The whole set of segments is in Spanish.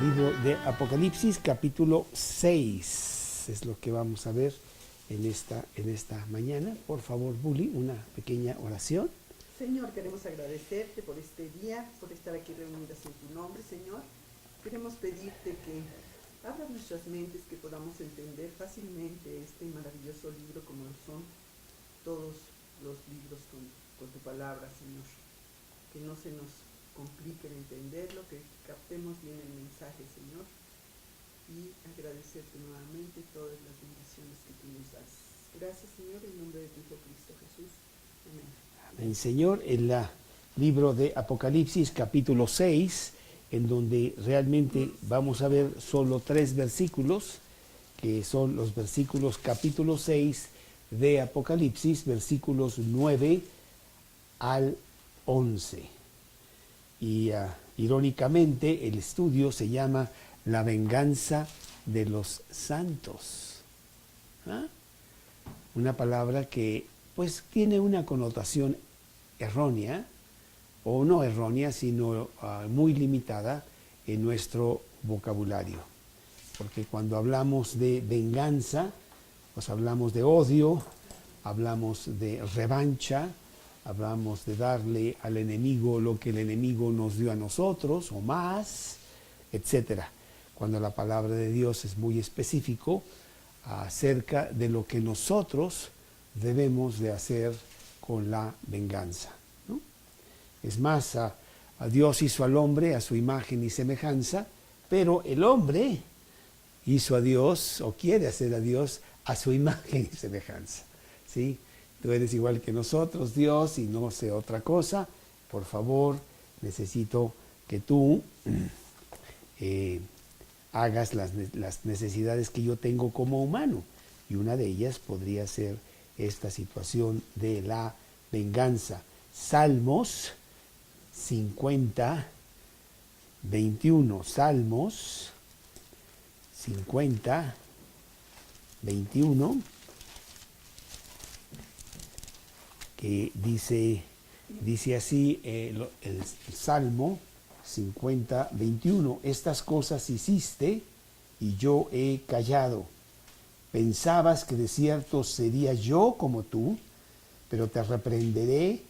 libro de Apocalipsis, capítulo 6. Es lo que vamos a ver en esta mañana. Por favor, Bully, una pequeña oración. Señor, queremos agradecerte por este día, por estar aquí reunidas en tu nombre, Señor. Queremos pedirte que abras nuestras mentes, que podamos entender fácilmente este maravilloso libro como lo son todos los libros con tu palabra, Señor. Que no se nos complique el entenderlo, que captemos bien el mensaje, Señor. Y agradecerte nuevamente todas las bendiciones que tú nos das. Gracias, Señor, en nombre de tu Hijo Cristo Jesús. Amén. Amén, Señor. En el libro de Apocalipsis, capítulo 6, en donde realmente vamos a ver solo 3 versículos, que son los versículos capítulo 6 de Apocalipsis, versículos 9 al 11. Y irónicamente el estudio se llama La venganza de los santos. Una palabra que pues tiene una connotación errónea, o no errónea, sino muy limitada en nuestro vocabulario. Porque cuando hablamos de venganza, pues hablamos de odio, hablamos de revancha, hablamos de darle al enemigo lo que el enemigo nos dio a nosotros, o más, etc. Cuando la palabra de Dios es muy específico acerca de lo que nosotros debemos de hacer con la venganza, ¿no? Es más, a Dios hizo al hombre a su imagen y semejanza, pero el hombre hizo a Dios, o quiere hacer a Dios, a su imagen y semejanza, ¿sí? Tú eres igual que nosotros, Dios, y no sé otra cosa. Por favor, necesito que tú hagas las necesidades que yo tengo como humano. Y una de ellas podría ser esta situación de la venganza. Salmos 50, 21. Salmos 50, 21. Que dice así el Salmo 50, 21. Estas cosas hiciste y yo he callado. Pensabas que de cierto sería yo como tú, pero te reprenderé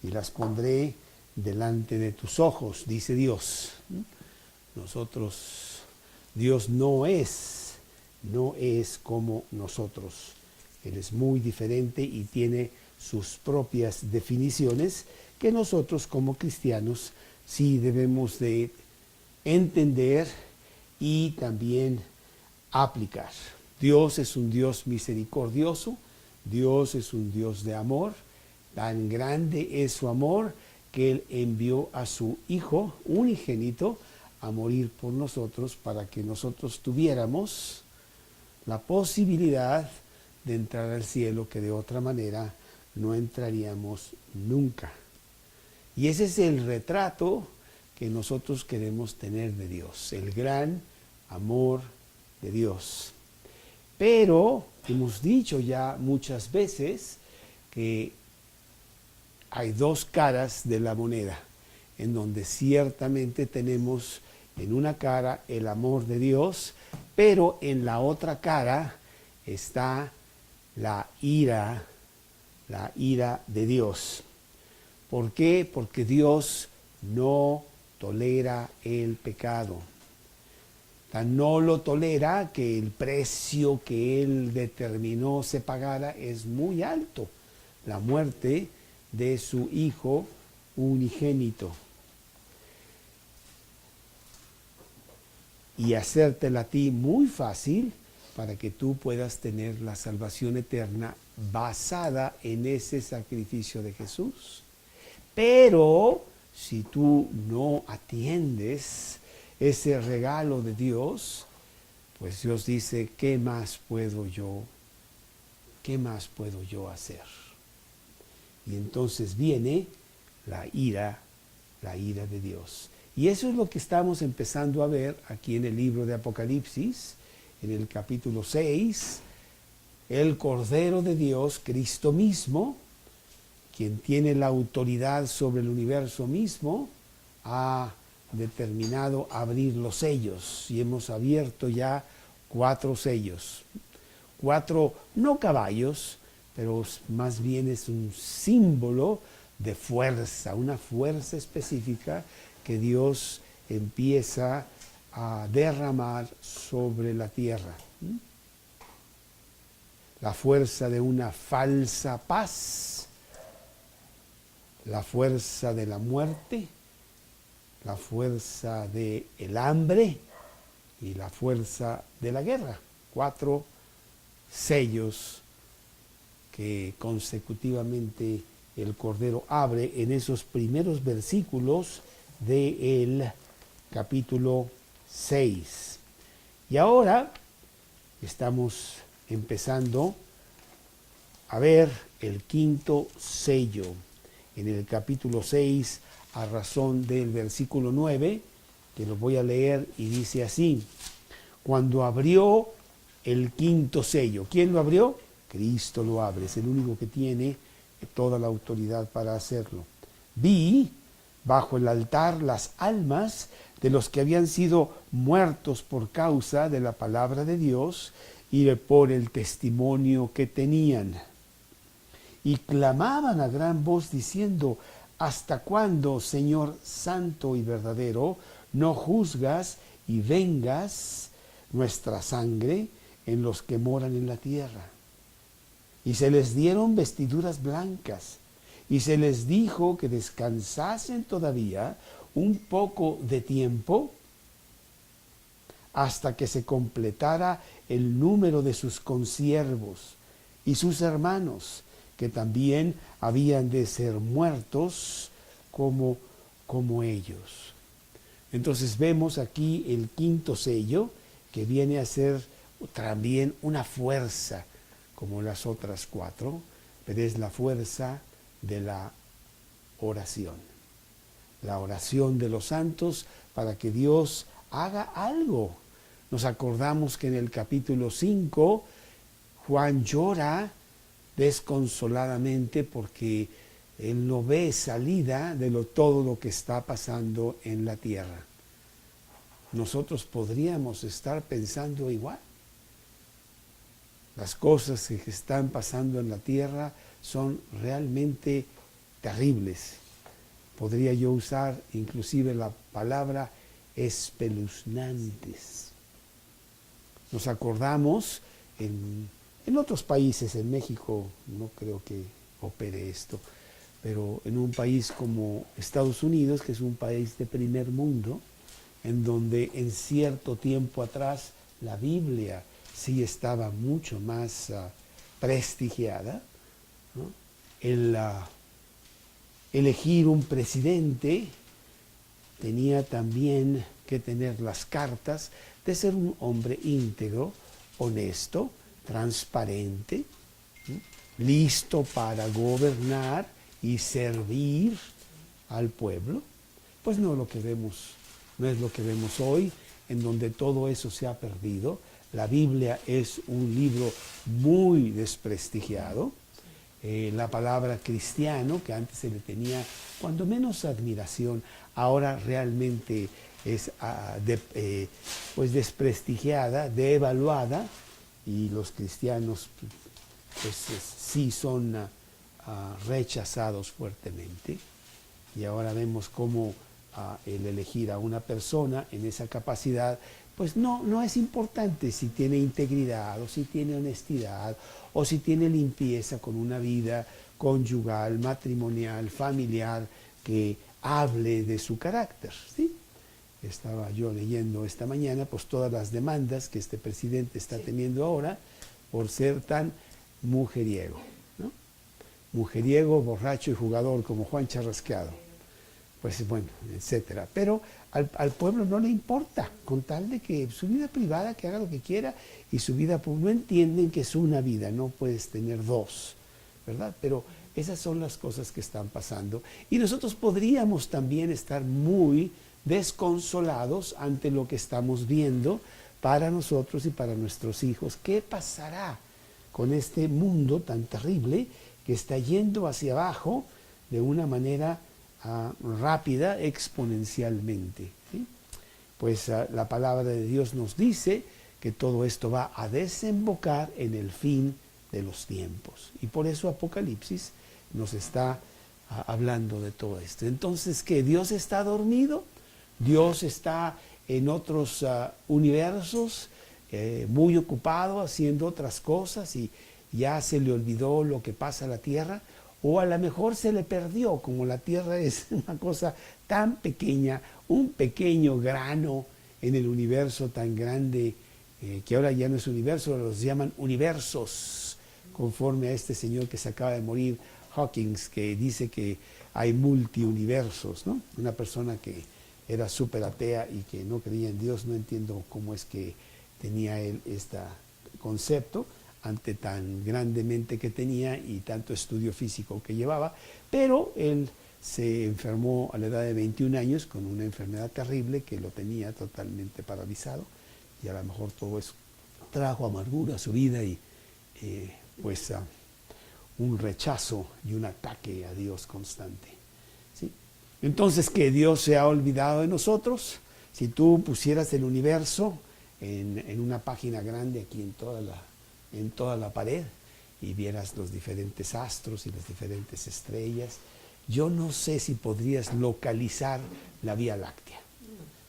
y las pondré delante de tus ojos, dice Dios. Dios no es como nosotros. Él es muy diferente y tiene sus propias definiciones que nosotros como cristianos sí debemos de entender y también aplicar. Dios es un Dios misericordioso, Dios es un Dios de amor. Tan grande es su amor que Él envió a su Hijo unigénito a morir por nosotros para que nosotros tuviéramos la posibilidad de entrar al cielo, que de otra manera no entraríamos nunca. Y ese es el retrato que nosotros queremos tener de Dios, el gran amor de Dios. Pero hemos dicho ya muchas veces que hay 2 caras de la moneda, en donde ciertamente tenemos en una cara el amor de Dios, pero en la otra cara está la ira de Dios. ¿Por qué? Porque Dios no tolera el pecado. Tan no lo tolera que el precio que Él determinó se pagara es muy alto, la muerte de su Hijo unigénito. Y hacértela a ti muy fácil para que tú puedas tener la salvación eterna basada en ese sacrificio de Jesús. Pero si tú no atiendes ese regalo de Dios, pues Dios dice, ¿qué más puedo yo hacer? Y entonces viene la ira de Dios. Y eso es lo que estamos empezando a ver aquí en el libro de Apocalipsis, en el capítulo 6, el Cordero de Dios, Cristo mismo, quien tiene la autoridad sobre el universo mismo, ha determinado abrir los sellos y hemos abierto ya 4 sellos. 4, no caballos, pero más bien es un símbolo de fuerza, una fuerza específica que Dios empieza a derramar sobre la tierra. La fuerza de una falsa paz, la fuerza de la muerte, la fuerza del hambre y la fuerza de la guerra. 4 sellos que consecutivamente el Cordero abre en esos primeros versículos del capítulo 6. Y ahora estamos empezando a ver el 5º sello en el capítulo 6 a razón del versículo 9, que lo voy a leer y dice así: cuando abrió el 5º sello, ¿quién lo abrió? Cristo lo abre, es el único que tiene toda la autoridad para hacerlo. Vi bajo el altar las almas de los que habían sido muertos por causa de la palabra de Dios y por el testimonio que tenían. Y clamaban a gran voz diciendo: ¿hasta cuándo, Señor santo y verdadero, no juzgas y vengas nuestra sangre en los que moran en la tierra? Y se les dieron vestiduras blancas, y se les dijo que descansasen todavía un poco de tiempo hasta que se completara el número de sus consiervos y sus hermanos, que también habían de ser muertos como ellos. Entonces vemos aquí el 5º sello, que viene a ser también una fuerza como las otras 4, pero es la fuerza de la oración. La oración de los santos para que Dios haga algo. Nos acordamos que en el capítulo 5, Juan llora desconsoladamente porque él no ve salida de todo lo que está pasando en la tierra. Nosotros podríamos estar pensando igual. Las cosas que están pasando en la tierra son realmente terribles. Podría yo usar inclusive la palabra espeluznantes. Nos acordamos en otros países, en México no creo que opere esto, pero en un país como Estados Unidos, que es un país de primer mundo, en donde en cierto tiempo atrás la Biblia sí estaba mucho más prestigiada, ¿no? El elegir un presidente tenía también que tener las cartas de ser un hombre íntegro, honesto, transparente, ¿sí? Listo para gobernar y servir al pueblo. Pues no es lo que vemos hoy, en donde todo eso se ha perdido. La Biblia es un libro muy desprestigiado. La palabra cristiano, que antes se le tenía cuando menos admiración, ahora realmente es pues desprestigiada, devaluada, y los cristianos pues sí son rechazados fuertemente. Y ahora vemos cómo el elegir a una persona en esa capacidad, pues no es importante si tiene integridad o si tiene honestidad o si tiene limpieza con una vida conyugal, matrimonial, familiar, que hable de su carácter, ¿sí? Estaba yo leyendo esta mañana pues todas las demandas que este presidente está teniendo ahora por ser tan mujeriego, ¿no? Mujeriego, borracho y jugador como Juan Charrasqueado. Pues bueno, etcétera. Pero al pueblo no le importa, con tal de que su vida privada, que haga lo que quiera, y su vida pública, no entienden que es una vida, no puedes tener 2, ¿verdad? Pero esas son las cosas que están pasando. Y nosotros podríamos también estar muy desconsolados ante lo que estamos viendo para nosotros y para nuestros hijos. ¿Qué pasará con este mundo tan terrible que está yendo hacia abajo de una manera rápida, exponencialmente? pues la palabra de Dios nos dice que todo esto va a desembocar en el fin de los tiempos. Y por eso Apocalipsis nos está hablando de todo esto. Entonces, ¿qué? ¿Dios está dormido? ¿Dios está en otros universos, muy ocupado haciendo otras cosas y ya se le olvidó lo que pasa a la tierra? O a lo mejor se le perdió, como la tierra es una cosa tan pequeña, un pequeño grano en el universo tan grande, que ahora ya no es universo, los llaman universos, conforme a este señor que se acaba de morir, Hawking, que dice que hay multiuniversos, ¿no? Una persona que era súper atea y que no creía en Dios. No entiendo cómo es que tenía él este concepto ante tan grandemente que tenía y tanto estudio físico que llevaba, pero él se enfermó a la edad de 21 años con una enfermedad terrible que lo tenía totalmente paralizado, y a lo mejor todo eso trajo amargura a su vida y un rechazo y un ataque a Dios constante, ¿sí? Entonces, ¿que Dios se ha olvidado de nosotros? Si tú pusieras el universo en una página grande aquí en toda la pared y vieras los diferentes astros y las diferentes estrellas, yo no sé si podrías localizar la Vía Láctea.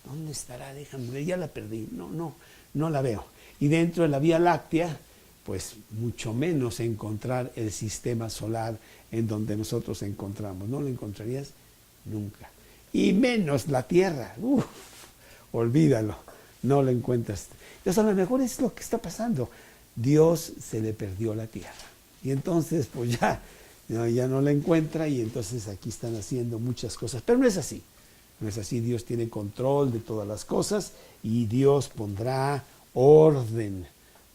¿Dónde estará? Déjame ver, ya la perdí. No la veo. Y dentro de la Vía Láctea, pues mucho menos encontrar el sistema solar en donde nosotros encontramos. No lo encontrarías nunca. Y menos la Tierra. Olvídalo, no lo encuentras. Entonces, a lo mejor es lo que está pasando. Dios se le perdió la Tierra. Y entonces, pues ya no la encuentra, y entonces aquí están haciendo muchas cosas. Pero no es así. No es así. Dios tiene control de todas las cosas y Dios pondrá orden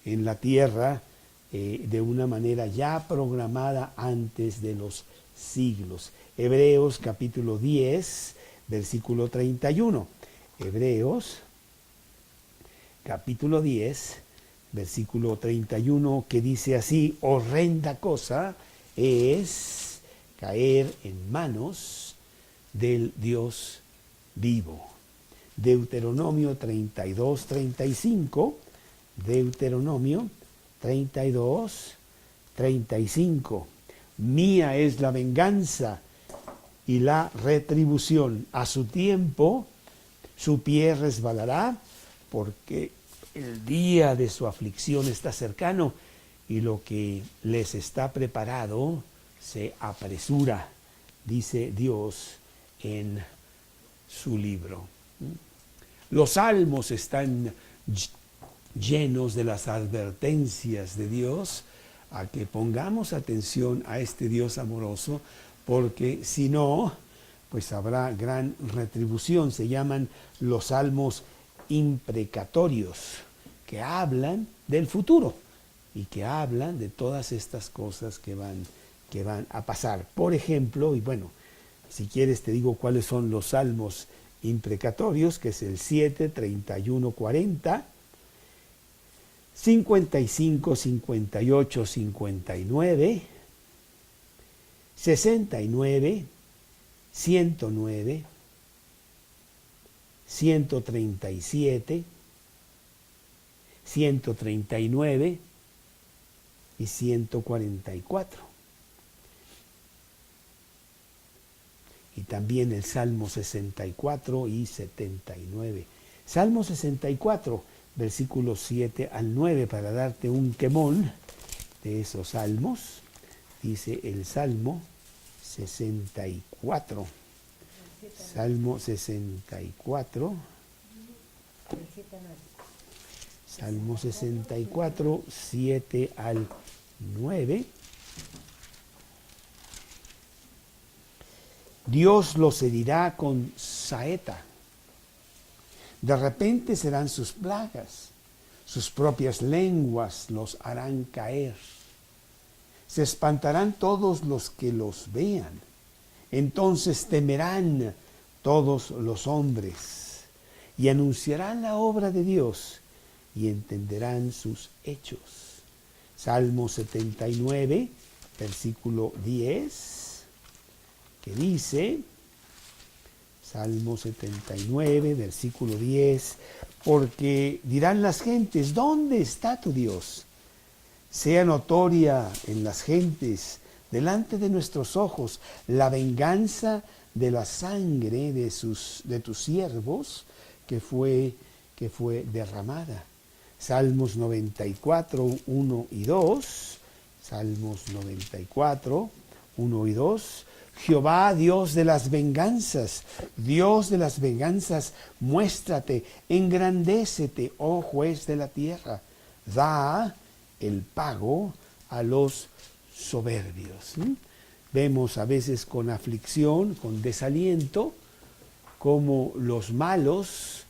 en la tierra de una manera ya programada antes de los siglos. Hebreos capítulo 10, versículo 31. Hebreos capítulo 10, versículo 31, que dice así: horrenda cosa es caer en manos del Dios vivo. Deuteronomio 32, 35, Deuteronomio 32, 35. Mía es la venganza y la retribución. A su tiempo su pie resbalará, porque el día de su aflicción está cercano y lo que les está preparado se apresura, dice Dios en su libro. Los salmos están llenos de las advertencias de Dios a que pongamos atención a este Dios amoroso, porque si no, pues habrá gran retribución. Se llaman los salmos imprecatorios, que hablan del futuro y que hablan de todas estas cosas que van a pasar. Por ejemplo, y bueno, si quieres te digo cuáles son los salmos imprecatorios, que es el 7, 31, 40, 55, 58, 59, 69, 109, 137, 139 y 144. Y también el Salmo 64 y 79. Salmo 64, versículos 7 al 9, para darte un quemón de esos salmos. Dice el Salmo 64. Salmo 64. Salmo 64, 7 al 9. Dios los herirá con saeta. De repente serán sus plagas. Sus propias lenguas los harán caer. Se espantarán todos los que los vean. Entonces temerán todos los hombres y anunciarán la obra de Dios y entenderán sus hechos. Salmo 79, versículo 10. Que dice, Salmo 79, versículo 10, porque dirán las gentes, ¿dónde está tu Dios? Sea notoria en las gentes, delante de nuestros ojos, la venganza de la sangre de tus siervos que fue derramada. Salmos 94, 1 y 2. Salmos 94, 1 y 2. Jehová, Dios de las venganzas, muéstrate, engrandécete, oh juez de la tierra. Da el pago a los soberbios. Vemos a veces con aflicción, con desaliento, como los malos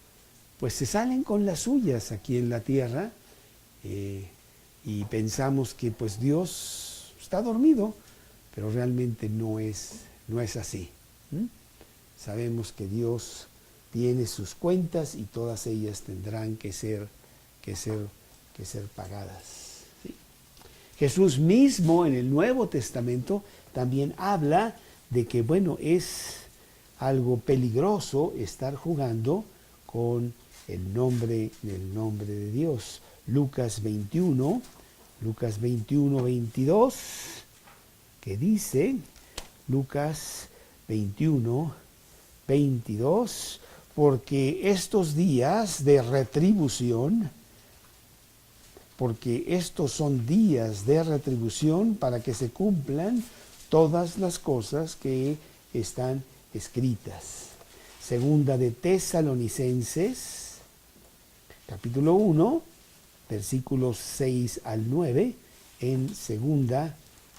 pues se salen con las suyas aquí en la tierra, y pensamos que pues Dios está dormido, pero realmente no es así. Sabemos que Dios tiene sus cuentas y todas ellas tendrán que ser pagadas. ¿Sí? Jesús mismo en el Nuevo Testamento también habla de que, bueno, es algo peligroso estar jugando con el nombre de Dios. Lucas 21, 22, que dice, Lucas 21, 22, porque estos días de retribución, porque estos son días de retribución para que se cumplan todas las cosas que están escritas. Segunda de Tesalonicenses, capítulo 1, versículos 6 al 9, en Segunda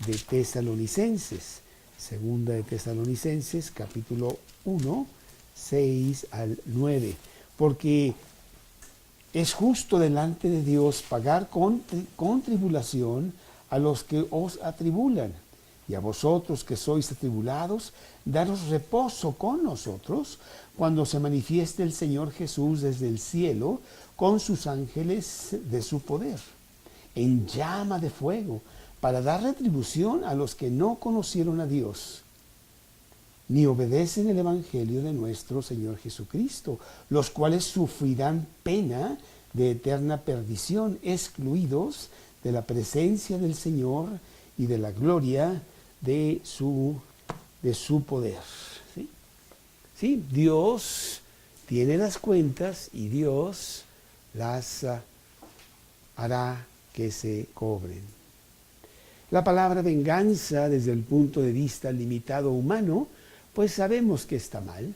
de Tesalonicenses. Segunda de Tesalonicenses, capítulo 1, 6 al 9. Porque es justo delante de Dios pagar con tribulación a los que os atribulan, y a vosotros que sois atribulados, daros reposo con nosotros cuando se manifieste el Señor Jesús desde el cielo con sus ángeles de su poder, en llama de fuego, para dar retribución a los que no conocieron a Dios, ni obedecen el Evangelio de nuestro Señor Jesucristo, los cuales sufrirán pena de eterna perdición, excluidos de la presencia del Señor y de la gloria de su poder. ¿Sí? ¿Sí? Dios tiene las cuentas y Dios las hará que se cobren. La palabra venganza, desde el punto de vista limitado humano, pues sabemos que está mal.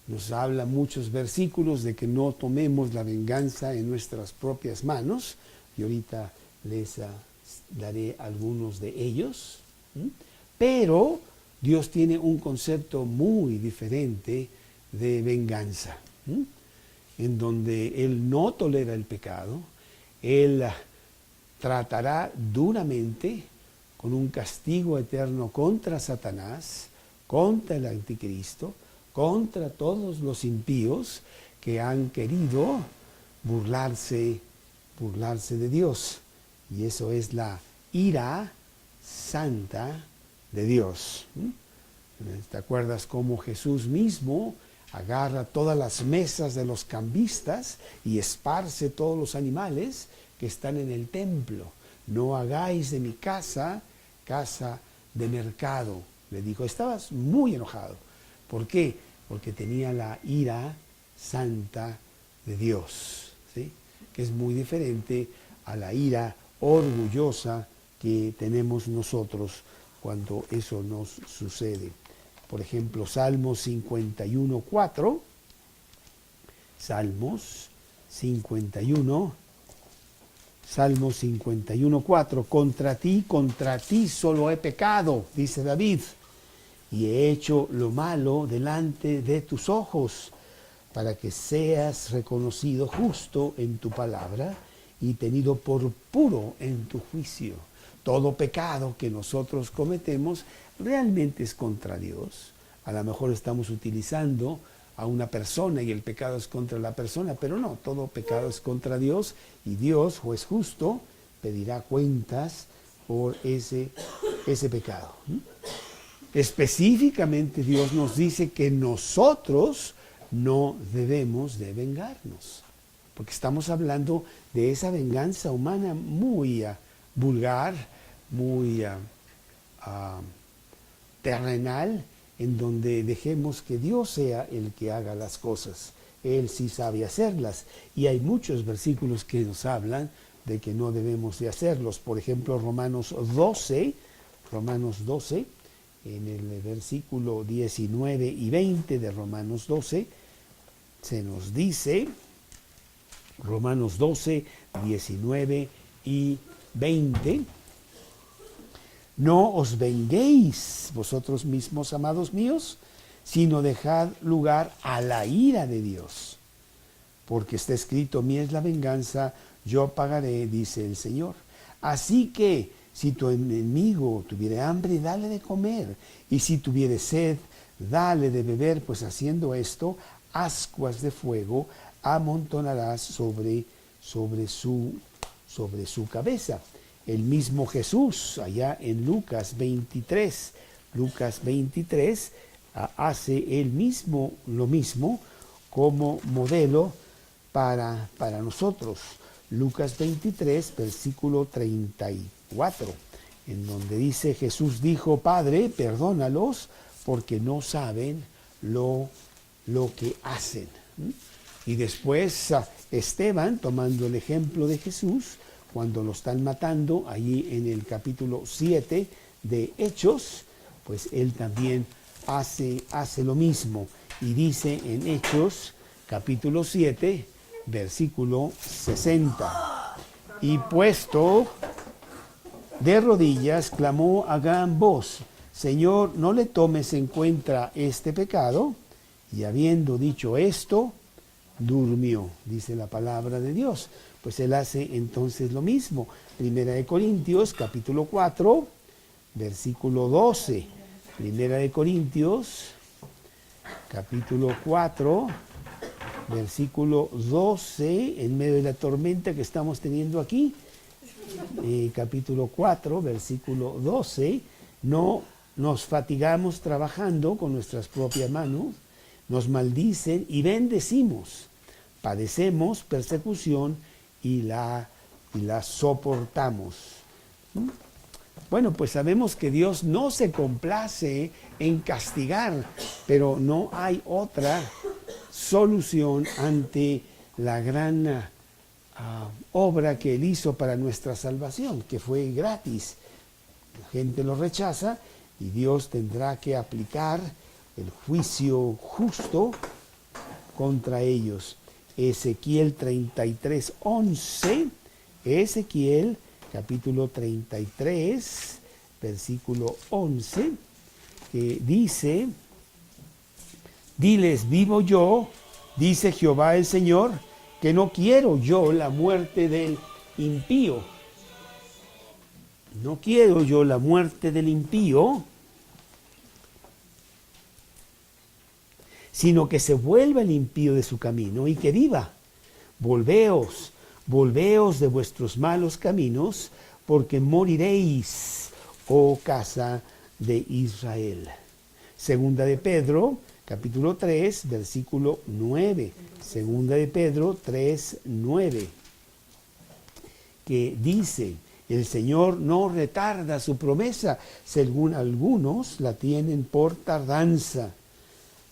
Nos habla muchos versículos de que no tomemos la venganza en nuestras propias manos, y ahorita les daré algunos de ellos. Pero Dios tiene un concepto muy diferente de venganza, en donde Él no tolera el pecado. Él tratará duramente con un castigo eterno contra Satanás, contra el anticristo, contra todos los impíos que han querido burlarse de Dios. Y eso es la ira santa de Dios. ¿Te acuerdas cómo Jesús mismo agarra todas las mesas de los cambistas y esparce todos los animales que están en el templo? No hagáis de mi casa de mercado, le dijo. Estabas muy enojado. ¿Por qué? Porque tenía la ira santa de Dios, ¿sí? Que es muy diferente a la ira orgullosa que tenemos nosotros cuando eso nos sucede. Por ejemplo, Salmos 51, 4. Salmos 51, 4. Contra ti solo he pecado, dice David, y he hecho lo malo delante de tus ojos, para que seas reconocido justo en tu palabra y tenido por puro en tu juicio. Todo pecado que nosotros cometemos realmente es contra Dios. A lo mejor estamos utilizando a una persona y el pecado es contra la persona, pero no, todo pecado es contra Dios, y Dios, juez justo, pedirá cuentas por ese pecado. Específicamente Dios nos dice que nosotros no debemos de vengarnos, porque estamos hablando de esa venganza humana muy vulgar, muy terrenal, en donde dejemos que Dios sea el que haga las cosas. Él sí sabe hacerlas. Y hay muchos versículos que nos hablan de que no debemos de hacerlos. Por ejemplo, Romanos 12, en el versículo 19 y 20 de Romanos 12, se nos dice, Romanos 12, 19 y 20, no os venguéis vosotros mismos, amados míos, sino dejad lugar a la ira de Dios. Porque está escrito, mía es la venganza, yo pagaré, dice el Señor. Así que, si tu enemigo tuviere hambre, dale de comer, y si tuviere sed, dale de beber, pues haciendo esto, ascuas de fuego amontonarás sobre su cabeza. El mismo Jesús, allá en Lucas 23, hace lo mismo como modelo para nosotros. Lucas 23, versículo 34, en donde dice, Jesús dijo, Padre, perdónalos, porque no saben lo que hacen. Y después Esteban, tomando el ejemplo de Jesús, cuando lo están matando, allí en el capítulo 7 de Hechos, pues él también hace lo mismo. Y dice en Hechos, capítulo 7, versículo 60. Y puesto de rodillas, clamó a gran voz, Señor, no le tomes en cuenta este pecado. Y habiendo dicho esto, durmió, dice la palabra de Dios. Pues él hace entonces lo mismo. Primera de Corintios, capítulo 4, versículo 12. Primera de Corintios, capítulo 4, versículo 12, en medio de la tormenta que estamos teniendo aquí. Capítulo 4, versículo 12, no nos fatigamos trabajando con nuestras propias manos, nos maldicen y bendecimos, padecemos persecución y la soportamos. Bueno, pues sabemos que Dios no se complace en castigar, pero no hay otra solución ante la gran obra que Él hizo para nuestra salvación, que fue gratis. La gente lo rechaza y Dios tendrá que aplicar el juicio justo contra ellos. Ezequiel 33, 11, Ezequiel capítulo 33, versículo 11, que dice, diles, vivo yo, dice Jehová el Señor, que no quiero yo la muerte del impío. No quiero yo la muerte del impío, sino que se vuelva el impío de su camino y que viva. Volveos de vuestros malos caminos, porque moriréis, oh casa de Israel. Segunda de Pedro, capítulo 3, versículo 9. Segunda de Pedro 3, 9. Que dice, el Señor no retarda su promesa, según algunos la tienen por tardanza,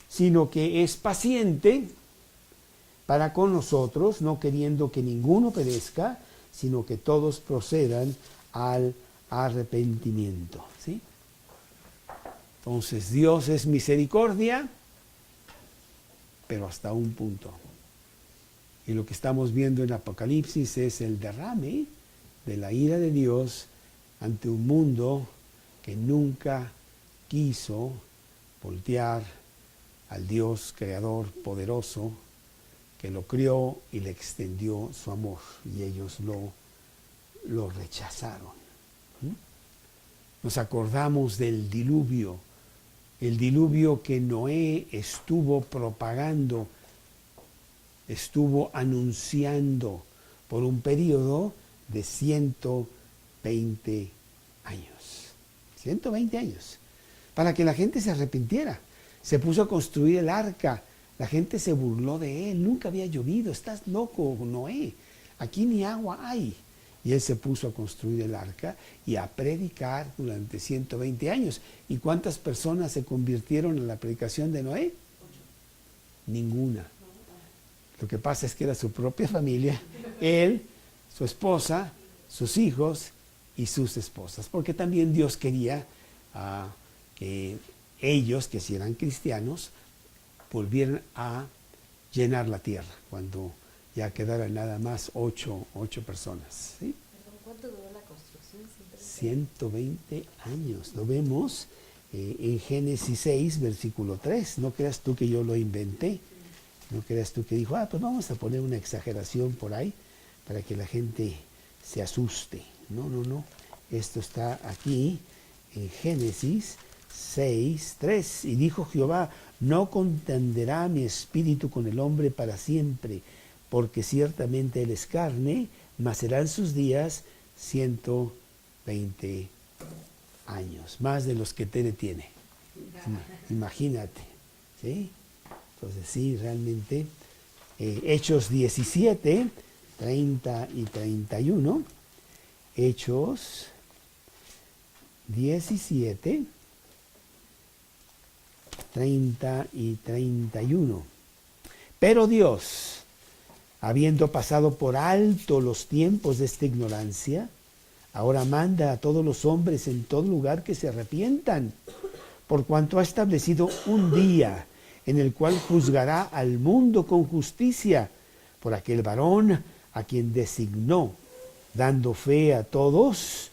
sino que es paciente para con nosotros, no queriendo que ninguno perezca, sino que todos procedan al arrepentimiento. ¿Sí? Entonces Dios es misericordia, pero hasta un punto. Y lo que estamos viendo en Apocalipsis es el derrame de la ira de Dios ante un mundo que nunca quiso voltear al Dios creador poderoso que lo crió y le extendió su amor, y ellos lo rechazaron. Nos acordamos del diluvio, el diluvio que Noé estuvo propagando, estuvo anunciando por un periodo de 120 años. 120 años. para que la gente se arrepintiera. Se puso a construir el arca. La gente se burló de él. Nunca había llovido. Estás loco, Noé. Aquí ni agua hay. Y él se puso a construir el arca y a predicar durante 120 años. ¿Y cuántas personas se convirtieron en la predicación de Noé? Ninguna. Lo que pasa es que era su propia familia, él, su esposa, sus hijos y sus esposas. Porque también Dios quería que ellos, que si eran cristianos, volvieran a llenar la tierra cuando ya quedaran nada más 8 personas. ¿Sí? ¿Cuánto duró la construcción? 120 años. Lo vemos en Génesis 6, versículo 3. No creas tú que yo lo inventé. No creas tú que dijo, pues vamos a poner una exageración por ahí para que la gente se asuste. No. Esto está aquí en Génesis 6, 3. Y dijo Jehová, no contenderá mi espíritu con el hombre para siempre, porque ciertamente él es carne, mas serán sus días 120 años, más de los que Tere tiene. Imagínate, ¿sí? Entonces sí, realmente, Hechos 17, 30 y 31, Hechos 17, 30 y 31. Pero Dios, habiendo pasado por alto los tiempos de esta ignorancia, ahora manda a todos los hombres en todo lugar que se arrepientan, por cuanto ha establecido un día en el cual juzgará al mundo con justicia por aquel varón a quien designó, dando fe a todos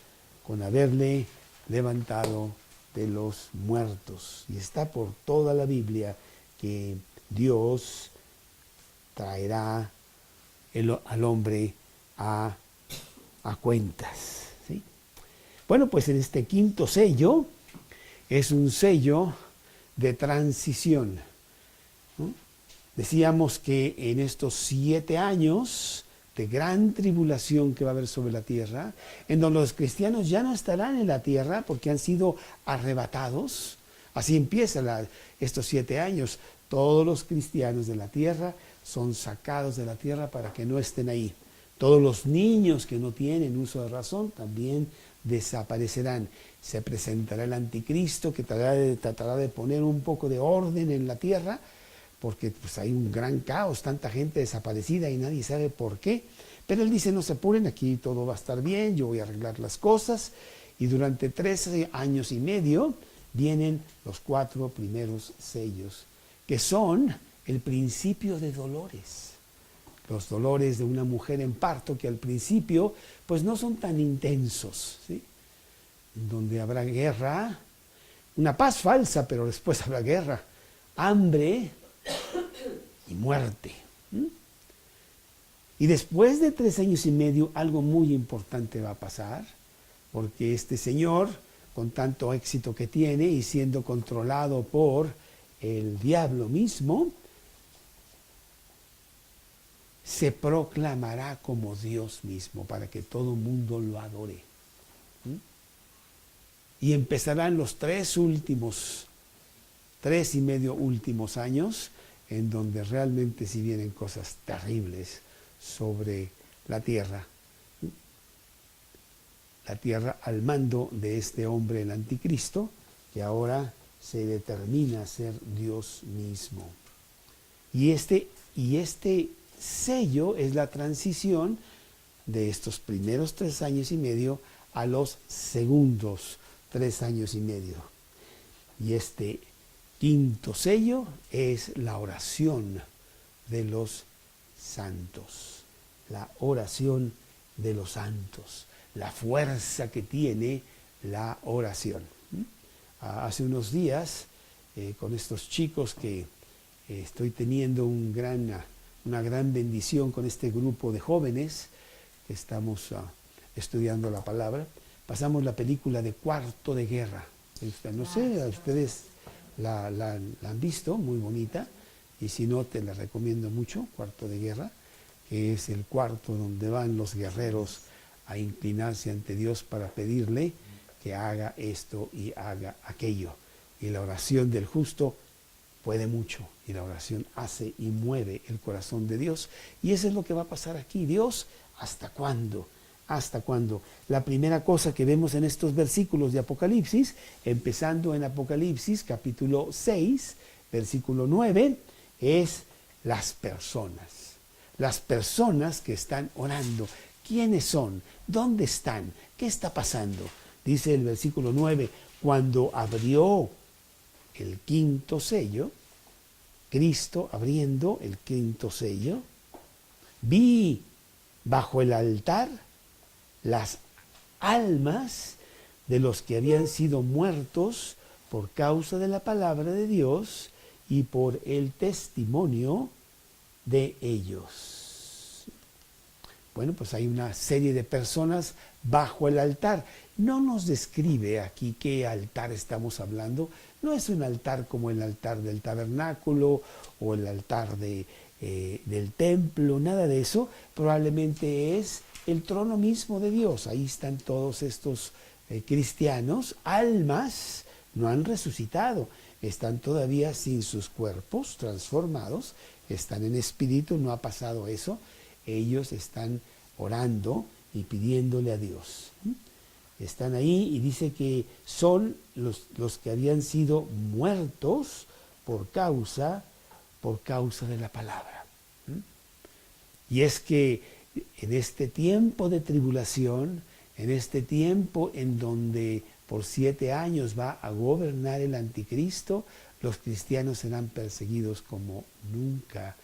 con haberle levantado de los muertos. Y está por toda la Biblia que Dios traerá al hombre a cuentas. ¿Sí? Bueno, pues en este quinto sello es un sello de transición. ¿No? Decíamos que en estos 7 años de gran tribulación que va a haber sobre la tierra, en donde los cristianos ya no estarán en la tierra porque han sido arrebatados. Así empieza estos 7 años. Todos los cristianos de la tierra son sacados de la tierra para que no estén ahí. Todos los niños que no tienen uso de razón también desaparecerán. Se presentará el anticristo que tratará de poner un poco de orden en la tierra, porque pues, hay un gran caos, tanta gente desaparecida y nadie sabe por qué. Pero él dice, no se apuren, aquí todo va a estar bien, yo voy a arreglar las cosas. Y durante 13 años y medio vienen los 4 primeros sellos, que son el principio de dolores. Los dolores de una mujer en parto, que al principio pues no son tan intensos, ¿sí? Donde habrá guerra, una paz falsa, pero después habrá guerra, hambre y muerte. Y después de 3 años y medio, algo muy importante va a pasar, porque este señor, con tanto éxito que tiene y siendo controlado por el diablo mismo, se proclamará como Dios mismo para que todo el mundo lo adore. Y empezarán los 3 y medio últimos años, en donde realmente sí vienen cosas terribles sobre la tierra. La tierra al mando de este hombre, el anticristo, que ahora se determina ser Dios mismo. Y este sello es la transición de estos primeros 3 años y medio a los segundos 3 años y medio. Y este quinto sello es la oración de los santos. La oración de los santos. La fuerza que tiene la oración. Hace unos días, con estos chicos que estoy teniendo una gran bendición con este grupo de jóvenes que estamos estudiando la palabra, pasamos la película de Cuarto de Guerra. No sé, ustedes la han visto, muy bonita, y si no, te la recomiendo mucho, Cuarto de Guerra, que es el cuarto donde van los guerreros a inclinarse ante Dios para pedirle que haga esto y haga aquello. Y la oración del justo puede mucho. Y la oración hace y mueve el corazón de Dios. Y eso es lo que va a pasar aquí. Dios, ¿hasta cuándo? ¿Hasta cuándo? La primera cosa que vemos en estos versículos de Apocalipsis, empezando en Apocalipsis capítulo 6, versículo 9, es las personas. Las personas que están orando. ¿Quiénes son? ¿Dónde están? ¿Qué está pasando? Dice el versículo 9, cuando abrió el quinto sello, Cristo abriendo el quinto sello, vi bajo el altar las almas de los que habían sido muertos por causa de la palabra de Dios y por el testimonio de ellos. Bueno, pues hay una serie de personas bajo el altar. No nos describe aquí qué altar estamos hablando. No es un altar como el altar del tabernáculo o el altar del templo, nada de eso. Probablemente es el trono mismo de Dios. Ahí están todos estos cristianos, almas, no han resucitado, están todavía sin sus cuerpos transformados, están en espíritu, no ha pasado eso. Ellos están orando y pidiéndole a Dios. Están ahí y dice que son los que habían sido muertos por causa de la palabra. Y es que en este tiempo de tribulación, en este tiempo en donde por 7 años va a gobernar el anticristo, los cristianos serán perseguidos como nunca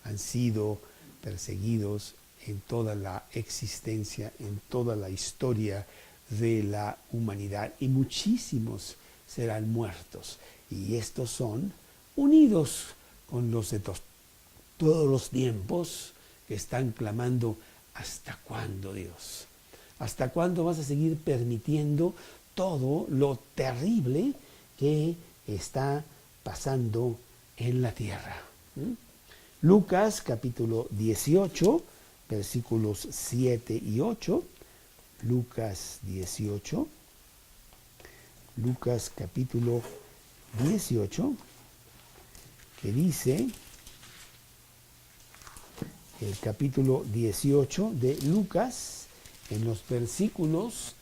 han sido perseguidos en toda la existencia, en toda la historia de la humanidad, y muchísimos serán muertos. Y estos son unidos con los de todos los tiempos que están clamando: ¿hasta cuándo, Dios? ¿Hasta cuándo vas a seguir permitiendo todo lo terrible que está pasando en la tierra? Lucas capítulo 18, versículos 7 y 8. Lucas 18. Lucas capítulo 18, que dice, el capítulo 18 de Lucas, en los versículos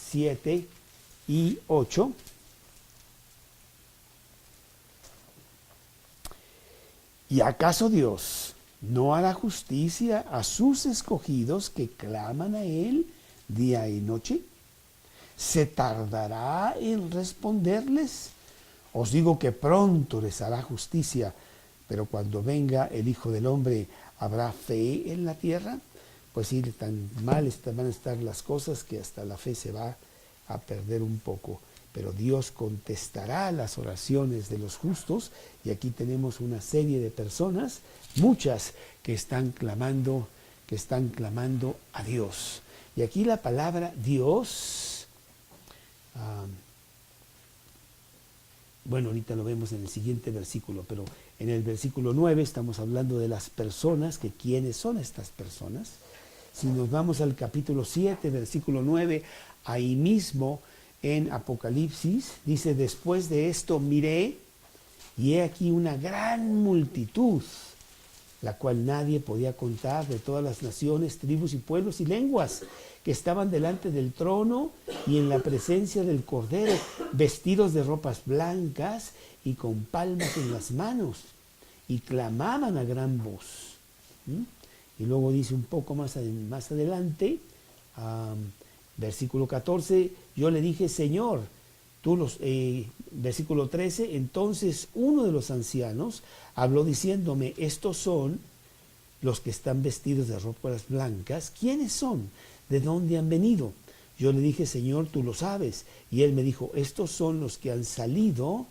7 y 8. ¿Y acaso Dios no hará justicia a sus escogidos que claman a Él día y noche? ¿Se tardará en responderles? Os digo que pronto les hará justicia, pero cuando venga el Hijo del Hombre, ¿habrá fe en la tierra? Pues sí, tan mal van a estar las cosas que hasta la fe se va a perder un poco. Pero Dios contestará las oraciones de los justos, y aquí tenemos una serie de personas, muchas, que están clamando a Dios. Y aquí la palabra Dios, bueno, ahorita lo vemos en el siguiente versículo, pero en el versículo 9 estamos hablando de las personas, que quiénes son estas personas. Si nos vamos al capítulo 7, versículo 9, ahí mismo en Apocalipsis, dice: después de esto miré, y he aquí una gran multitud, la cual nadie podía contar, de todas las naciones, tribus y pueblos y lenguas, que estaban delante del trono y en la presencia del Cordero, vestidos de ropas blancas y con palmas en las manos, y clamaban a gran voz. Y luego dice un poco más adelante, versículo 14, yo le dije: Señor, versículo 13, entonces uno de los ancianos habló diciéndome: estos son los que están vestidos de ropas blancas. ¿Quiénes son? ¿De dónde han venido? Yo le dije: Señor, tú lo sabes. Y él me dijo: estos son los que han salido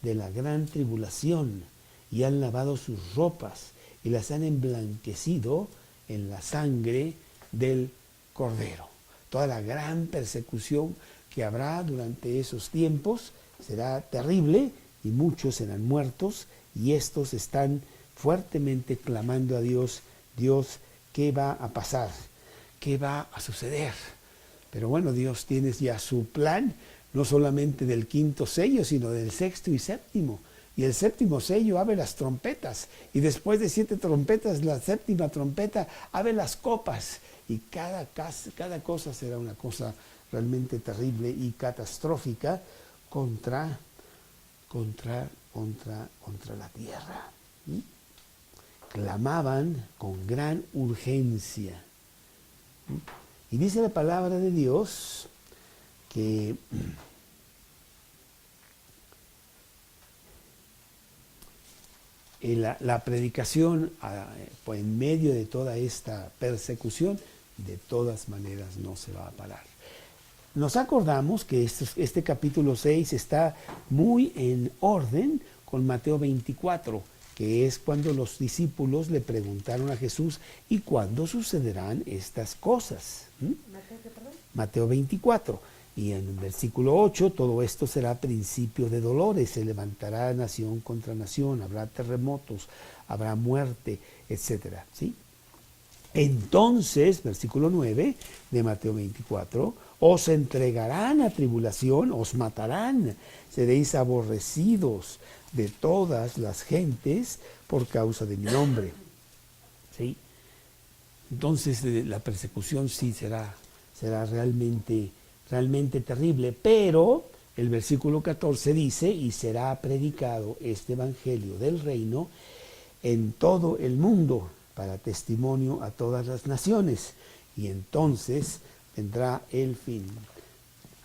de la gran tribulación y han lavado sus ropas y las han emblanquecido en la sangre del Cordero. Toda la gran persecución que habrá durante esos tiempos será terrible, y muchos serán muertos, y estos están fuertemente clamando a Dios: Dios, ¿qué va a pasar? ¿Qué va a suceder? Pero bueno, Dios tiene ya su plan. no solamente del quinto sello, sino del sexto y séptimo. Y el séptimo sello abre las trompetas. Y después de 7 trompetas, la séptima trompeta abre las copas. Y cada cosa será una cosa realmente terrible y catastrófica contra la tierra. ¿Sí? Clamaban con gran urgencia. ¿Sí? Y dice la palabra de Dios que la predicación pues en medio de toda esta persecución, de todas maneras no se va a parar. Nos acordamos que este capítulo 6 está muy en orden con Mateo 24, que es cuando los discípulos le preguntaron a Jesús, ¿y cuándo sucederán estas cosas? ¿Mateo qué, perdón? Mateo 24. Y en el versículo 8, todo esto será principio de dolores, se levantará nación contra nación, habrá terremotos, habrá muerte, etcétera, ¿sí? Entonces, versículo 9 de Mateo 24, os entregarán a tribulación, os matarán, seréis aborrecidos de todas las gentes por causa de mi nombre, ¿sí? Entonces, la persecución sí será realmente terrible, pero el versículo 14 dice, y será predicado este evangelio del reino en todo el mundo para testimonio a todas las naciones, y entonces vendrá el fin.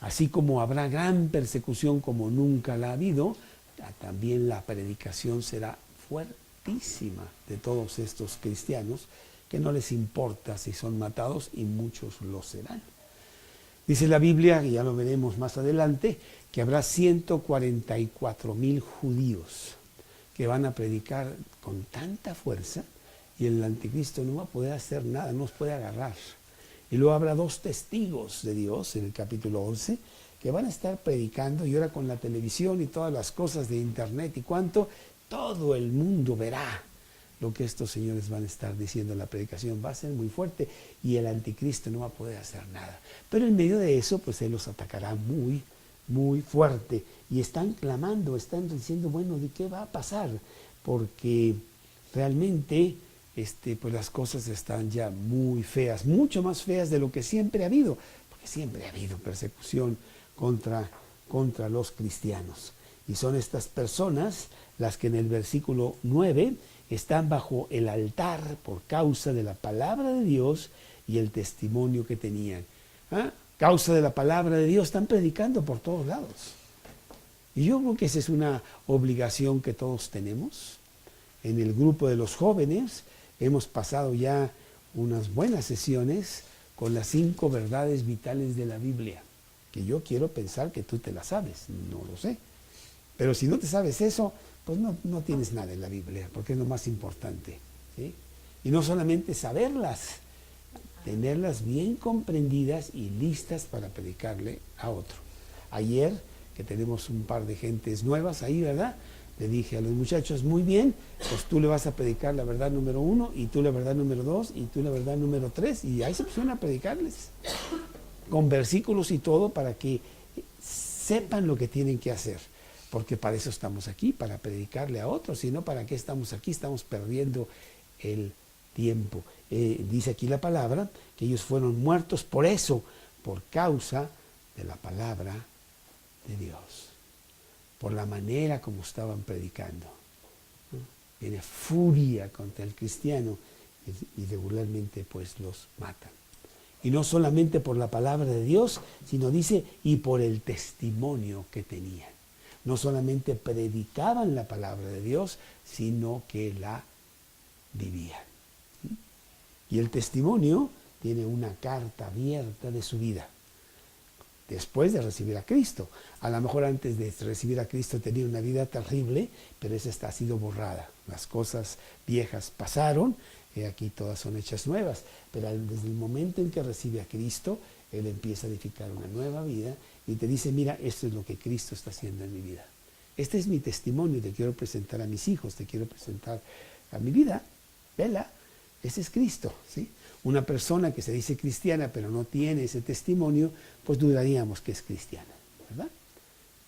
Así como habrá gran persecución como nunca la ha habido, también la predicación será fuertísima de todos estos cristianos que no les importa si son matados, y muchos lo serán. Dice la Biblia, y ya lo veremos más adelante, que habrá 144,000 judíos que van a predicar con tanta fuerza, y el anticristo no va a poder hacer nada, no los puede agarrar. Y luego habrá 2 testigos de Dios en el capítulo 11 que van a estar predicando, y ahora con la televisión y todas las cosas de internet y cuanto, todo el mundo verá lo que estos señores van a estar diciendo. La predicación va a ser muy fuerte y el anticristo no va a poder hacer nada. Pero en medio de eso, pues él los atacará muy, muy fuerte. Y están clamando, están diciendo, bueno, ¿de qué va a pasar? Porque realmente pues las cosas están ya muy feas, mucho más feas de lo que siempre ha habido, porque siempre ha habido persecución contra los cristianos. Y son estas personas las que en el versículo 9 están bajo el altar por causa de la palabra de Dios y el testimonio que tenían. Causa de la palabra de Dios, están predicando por todos lados. Y yo creo que esa es una obligación que todos tenemos. En el grupo de los jóvenes hemos pasado ya unas buenas sesiones con las 5 verdades vitales de la Biblia, que yo quiero pensar que tú te las sabes, no lo sé. Pero si no te sabes eso, pues no tienes nada en la Biblia, porque es lo más importante, ¿sí? Y no solamente saberlas, tenerlas bien comprendidas y listas para predicarle a otro. Ayer, que tenemos un par de gentes nuevas ahí, ¿verdad?, le dije a los muchachos, muy bien, pues tú le vas a predicar la verdad número 1, y tú la verdad número 2, y tú la verdad número 3, y ahí se pusieron a predicarles, con versículos y todo, para que sepan lo que tienen que hacer. Porque para eso estamos aquí, para predicarle a otros, si no, ¿para qué estamos aquí? Estamos perdiendo el tiempo. Dice aquí la palabra que ellos fueron muertos por eso, por causa de la palabra de Dios, por la manera como estaban predicando, ¿no? Viene furia contra el cristiano y regularmente pues los matan. Y no solamente por la palabra de Dios, sino dice, y por el testimonio que tenían. No solamente predicaban la palabra de Dios, sino que la vivían. Y el testimonio tiene una carta abierta de su vida, después de recibir a Cristo. A lo mejor antes de recibir a Cristo tenía una vida terrible, pero esa ha sido borrada. Las cosas viejas pasaron, y aquí todas son hechas nuevas. Pero desde el momento en que recibe a Cristo, Él empieza a edificar una nueva vida y te dice, mira, esto es lo que Cristo está haciendo en mi vida. Este es mi testimonio, te quiero presentar a mis hijos, te quiero presentar a mi vida. Vela, ese es Cristo, ¿sí? Una persona que se dice cristiana pero no tiene ese testimonio, pues dudaríamos que es cristiana, ¿verdad?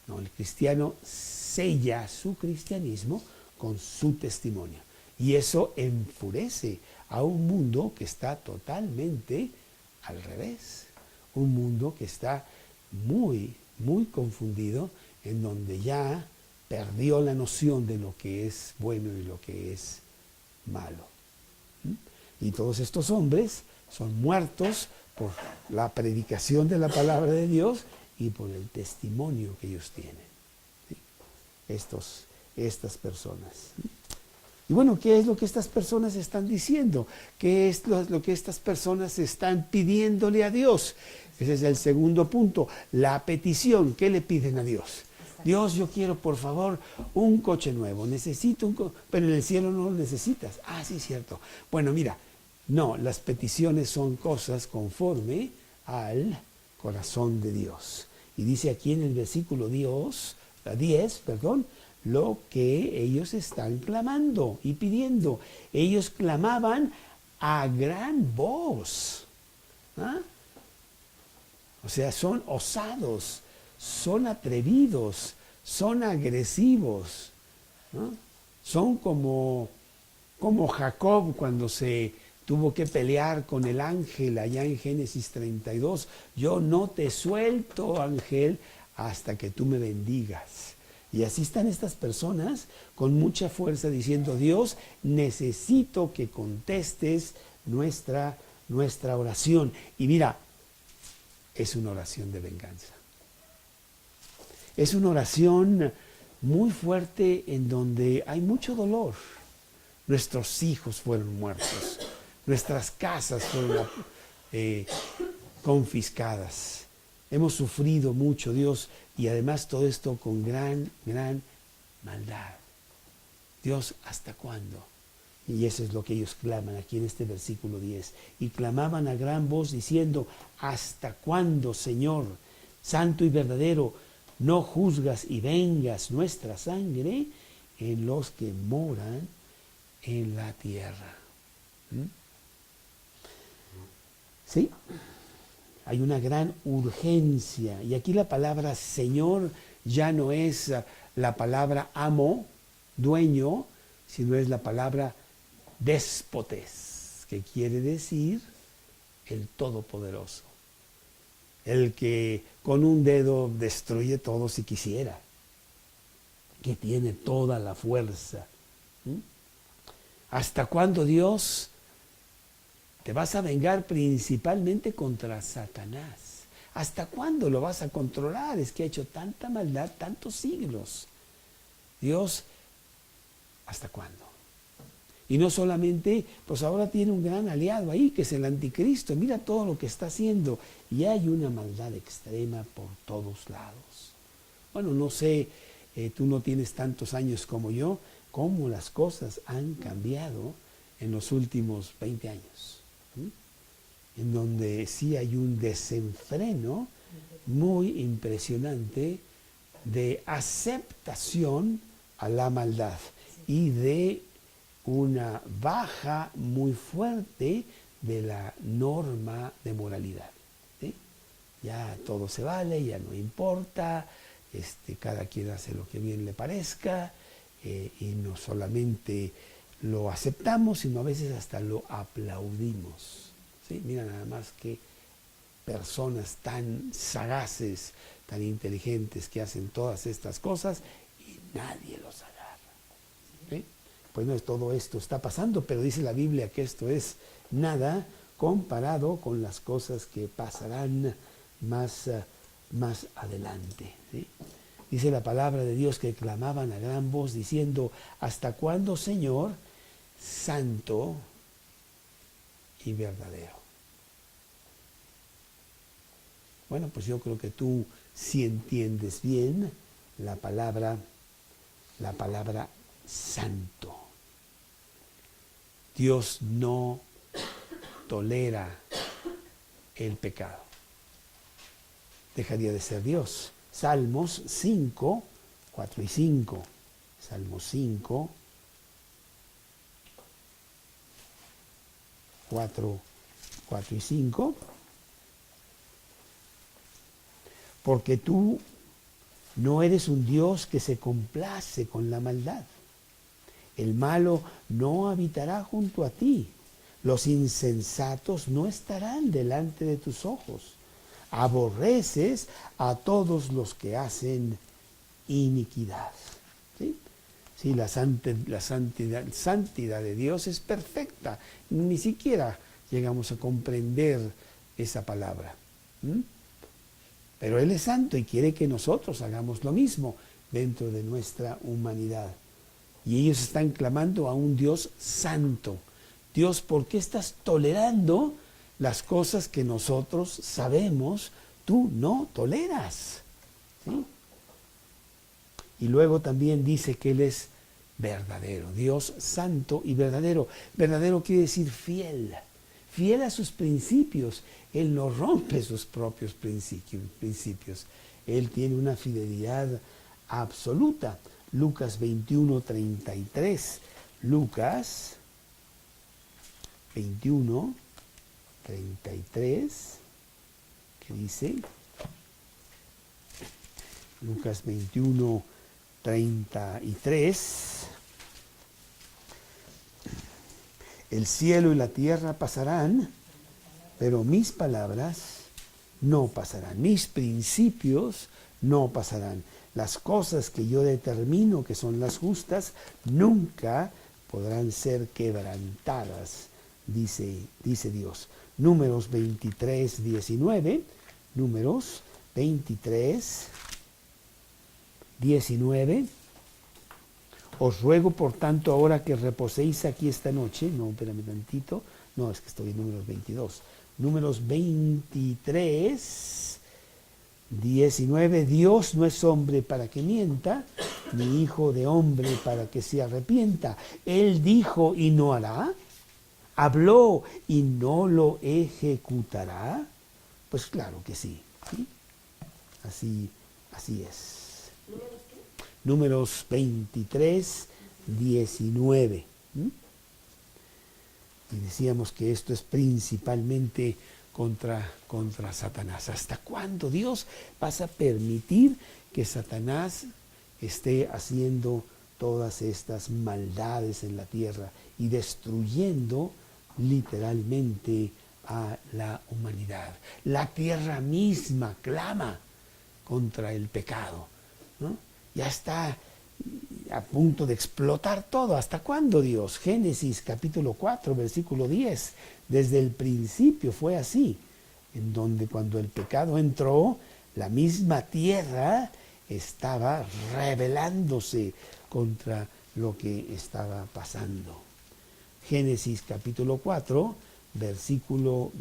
No, el cristiano sella su cristianismo con su testimonio. Y eso enfurece a un mundo que está totalmente al revés. Un mundo que está muy, muy confundido, en donde ya perdió la noción de lo que es bueno y lo que es malo. Y todos estos hombres son muertos por la predicación de la palabra de Dios y por el testimonio que ellos tienen. ¿Sí? Estas personas. Y bueno, ¿qué es lo que estas personas están diciendo? ¿Qué es lo que estas personas están pidiéndole a Dios? Ese es el segundo punto, la petición. ¿Qué le piden a Dios? Dios, yo quiero por favor un coche nuevo, necesito un coche, pero en el cielo no lo necesitas. Ah, sí, cierto. Bueno, mira, no, las peticiones son cosas conforme al corazón de Dios. Y dice aquí en el versículo 10, lo que ellos están clamando y pidiendo. Ellos clamaban a gran voz. ¿Ah? O sea, son osados, son atrevidos, son agresivos, ¿no? Son como Jacob cuando se tuvo que pelear con el ángel allá en Génesis 32. Yo no te suelto, ángel, hasta que tú me bendigas. Y así están estas personas con mucha fuerza diciendo, Dios, necesito que contestes nuestra oración. Y mira, es una oración de venganza. Es una oración muy fuerte en donde hay mucho dolor. Nuestros hijos fueron muertos, nuestras casas fueron confiscadas. Hemos sufrido mucho, Dios, y además todo esto con gran maldad. Dios, ¿hasta cuándo? Y eso es lo que ellos claman aquí en este versículo 10. Y clamaban a gran voz diciendo, ¿hasta cuándo, Señor, santo y verdadero, no juzgas y vengas nuestra sangre en los que moran en la tierra? ¿Sí? Hay una gran urgencia. Y aquí la palabra Señor ya no es la palabra amo, dueño, sino es la palabra déspotes, que quiere decir el Todopoderoso, el que con un dedo destruye todo si quisiera, que tiene toda la fuerza. ¿Hasta cuándo, Dios, te vas a vengar principalmente contra Satanás? ¿Hasta cuándo lo vas a controlar? Es que ha hecho tanta maldad tantos siglos. Dios, ¿hasta cuándo? Y no solamente, pues ahora tiene un gran aliado ahí, que es el anticristo. Mira todo lo que está haciendo. Y hay una maldad extrema por todos lados. Bueno, no sé, tú no tienes tantos años como yo, cómo las cosas han cambiado en los últimos 20 años. En donde sí hay un desenfreno muy impresionante de aceptación a la maldad y de una baja muy fuerte de la norma de moralidad. ¿Sí? Ya todo se vale, ya no importa, cada quien hace lo que bien le parezca, y no solamente lo aceptamos, sino a veces hasta lo aplaudimos. ¿Sí? Mira nada más que personas tan sagaces, tan inteligentes que hacen todas estas cosas y nadie los agarra. ¿Sí? Pues no es todo esto está pasando, pero dice la Biblia que esto es nada comparado con las cosas que pasarán más adelante. ¿Sí? Dice la palabra de Dios que clamaban a gran voz diciendo, ¿hasta cuándo, Señor, santo y verdadero? Bueno, pues yo creo que tú sí entiendes bien la palabra santo. Dios no tolera el pecado. Dejaría de ser Dios. Salmos 5, 4 y 5. Salmos 5, 4 y 5. Porque tú No eres un Dios que se complace con la maldad. El malo no habitará junto a ti. Los insensatos no estarán delante de tus ojos. Aborreces a todos los que hacen iniquidad. ¿Sí? Sí, la santidad de Dios es perfecta. Ni siquiera llegamos a comprender esa palabra. Pero Él es santo y quiere que nosotros hagamos lo mismo dentro de nuestra humanidad. Y ellos están clamando a un Dios santo. Dios, ¿por qué estás tolerando las cosas que nosotros sabemos tú no toleras? ¿Sí? Y luego también dice que Él es verdadero, Dios santo y verdadero. Verdadero quiere decir fiel, fiel a sus principios. Él no rompe sus propios principios. Él tiene una fidelidad absoluta. Lucas 21:33. Lucas 21:33, que dice, Lucas 21:33, el cielo y la tierra pasarán, pero mis palabras no pasarán, mis principios no pasarán. Las cosas que yo determino que son las justas nunca podrán ser quebrantadas, dice Dios. Números 23:19, Números 23:19. Os ruego, por tanto, ahora que reposéis aquí esta noche, no, espérame tantito, no, es que estoy en Números 22, Números 23:19, Dios no es hombre para que mienta, ni hijo de hombre para que se arrepienta. Él dijo y no hará, habló y no lo ejecutará. Pues claro que sí, ¿sí? Así es. Números 23:19. Y decíamos que esto es principalmente contra Satanás. ¿Hasta cuándo Dios vas a permitir que Satanás esté haciendo todas estas maldades en la tierra y destruyendo literalmente a la humanidad? La tierra misma clama contra el pecado, ¿no? Ya está a punto de explotar todo. ¿Hasta cuándo, Dios? Génesis capítulo 4, versículo 10. Desde el principio fue así, en donde cuando el pecado entró, la misma tierra estaba rebelándose contra lo que estaba pasando. Génesis capítulo 4, versículo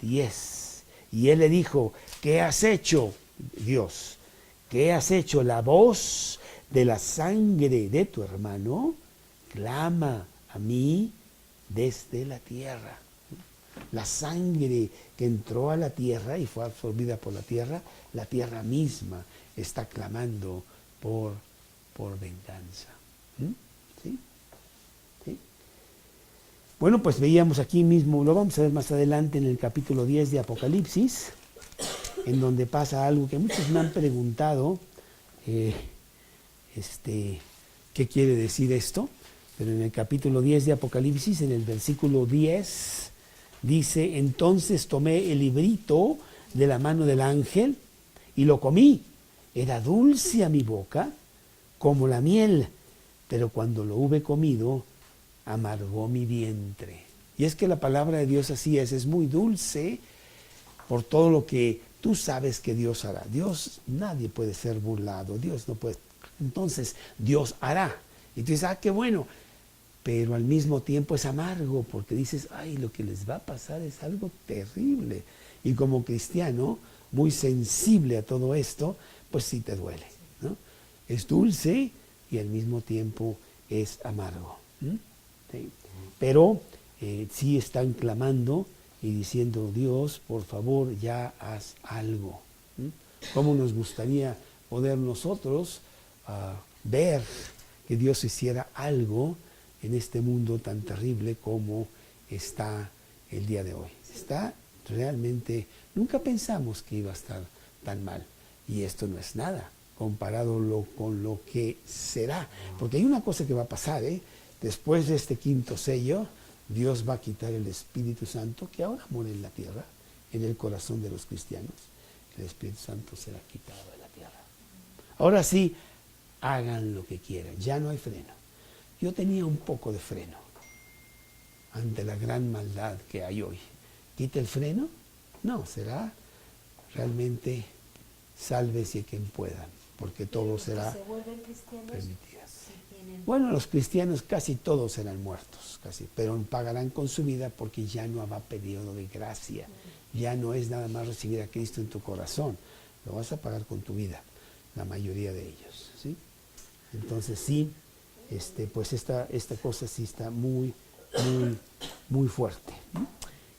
10. Y él le dijo, ¿qué has hecho, Dios? ¿Qué has hecho? La voz de la sangre de tu hermano clama a mí desde la tierra. La sangre que entró a la tierra y fue absorbida por la tierra misma está clamando por venganza. ¿Sí? ¿Sí? Bueno, pues veíamos aquí mismo, lo vamos a ver más adelante en el capítulo 10 de Apocalipsis, en donde pasa algo que muchos me han preguntado, ¿qué quiere decir esto? Pero en el capítulo 10 de Apocalipsis, en el versículo 10, dice, entonces tomé el librito de la mano del ángel y lo comí. Era dulce a mi boca como la miel, pero cuando lo hube comido, amargó mi vientre. Y es que la palabra de Dios así es muy dulce por todo lo que tú sabes que Dios hará. Dios, nadie puede ser burlado, Dios no puede. Entonces, Dios hará. Y tú dices, qué bueno. Pero al mismo tiempo es amargo, porque dices, ay, lo que les va a pasar es algo terrible. Y como cristiano, muy sensible a todo esto, pues sí te duele, ¿no? Es dulce y al mismo tiempo es amargo. ¿Sí? Pero sí están clamando y diciendo, Dios, por favor, ya haz algo. ¿Cómo nos gustaría poder nosotros ver que Dios hiciera algo en este mundo tan terrible como está el día de hoy? Está realmente, nunca pensamos que iba a estar tan mal, Y esto no es nada comparado con lo que será. Porque hay una cosa que va a pasar, ¿eh? Después de este quinto sello, Dios va a quitar el Espíritu Santo, que ahora mora en la tierra, en el corazón de los cristianos. El Espíritu Santo será quitado de la tierra. Ahora sí, hagan lo que quieran, ya no hay freno. Yo tenía un poco de freno ante la gran maldad que hay hoy. ¿Quita el freno? No, será realmente sálvese quien pueda, porque todo será se vuelven cristianos permitido. si tienen... Bueno, los cristianos casi todos serán muertos, casi, pero pagarán con su vida porque ya no habrá periodo de gracia. Ya no es nada más recibir a Cristo en tu corazón, lo vas a pagar con tu vida, la mayoría de ellos, ¿sí? Entonces sí, pues esta cosa sí está muy fuerte.